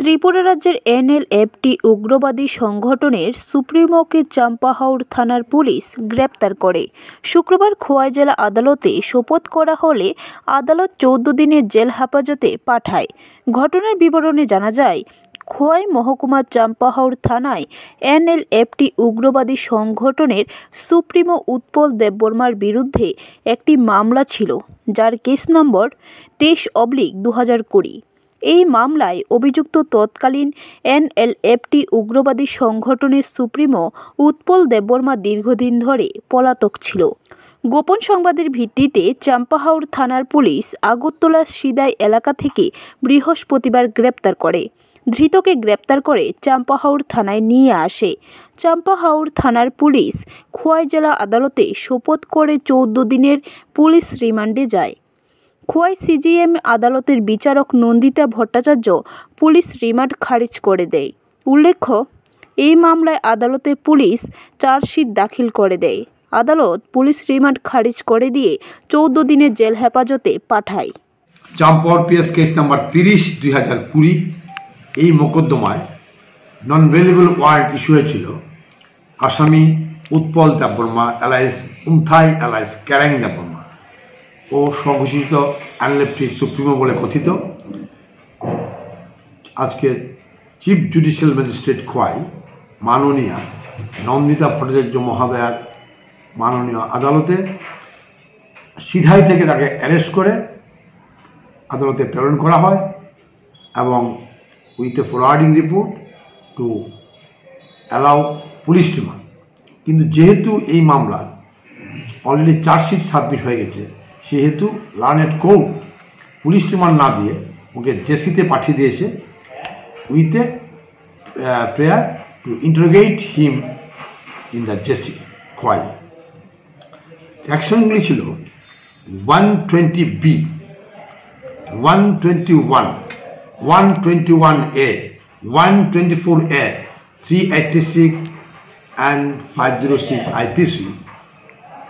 ত্রিপুরা রাজ্যের NLFT উগ্রবাদী সংগঠনের সুপ্রিমোকে চাম্পাহাওড় থানার পুলিশ গ্রেপ্তার করে শুক্রবার খোয়াই জেলা আদালতে সোপর্দ করা হলে আদালত 14 দিনের জেল হেফাজতে পাঠায়। ঘটনার বিবরণে জানা যায়, খোয়াই মহকুমার চাম্পাহাওড় থানায় NLFT উগ্রবাদী সংগঠনের সুপ্রিমো উৎপল দেববর্মার বিরুদ্ধে একটি মামলা ছিল, যার কেস নম্বর 23/2020। এই মামলায় অভিযুক্ত তৎকালীন NLFT উগ্রবাদী সংগঠনের সুপ্রিমো উৎপল দেববর্মা দীর্ঘদিন ধরে পলাতক ছিল। গোপন সংবাদের ভিত্তিতে চাম্পাহাওড় থানার পুলিশ আগরতলা সিদাই এলাকা থেকে বৃহস্পতিবার গ্রেপ্তার করে। ধৃতকে গ্রেপ্তার করে চাম্পাহাওড় থানায় নিয়ে আসে। চাম্পাহাওড় থানার পুলিশ খোয়াই জেলা আদালতে সোপর্দ করে 14 দিনের পুলিশ রিমান্ডে যায়। খোয়াই CGM আদালতের বিচারক নন্দিতা ভট্টাচার্য পুলিশ রিমান্ড খারিজ করে দেয়। উল্লেখ্য, এই মামলায় আদালতে পুলিশ চার্জশিট দাখিল করে দেয়। আদালত পুলিশ রিমান্ড খারিজ করে দিয়ে 14 দিনের জেল হেফাজতে পাঠায়। চাম্পাহাওড় PS কেস নাম্বার 30/2020 এই মোকদ্দমায় নন ভেলিবল ওয়ারেন্ট ইস্যু হয়েছিল। আসামি উৎপল দেববর্মা এলাইস উমথাই এলাইস ক্যারাং দেববর্মা ও সংঘোষিত NLFT সুপ্রিমো বলে কথিত। আজকে চিফ জুডিশিয়াল ম্যাজিস্ট্রেট খোয়াই মাননীয়া নন্দিতা ভট্টাচার্য মহোদয়ার মাননীয় আদালতে সিধাই থেকে তাকে অ্যারেস্ট করে আদালতে প্রেরণ করা হয় এবং with a forwarding report to allow police remand. কিন্তু যেহেতু এই মামলা অলরেডি চার্জশিট সাবমিট হয়ে গেছে, সেহেতু লার্নেড কোর্ট পুলিশ রিমান্ড না দিয়ে ওকে জেসিতে পাঠিয়ে দিয়েছে with a prayer to interrogate him in the JC Khowai. অ্যাকশনগুলি ছিল 120B, 121, 121A, 124A, 386 and 506 IPC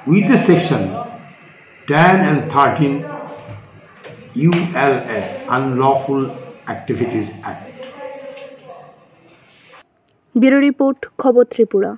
with the section 10 and 13 ULA Unlawful Activities Act. Bureau report, খবর ত্রিপুরা।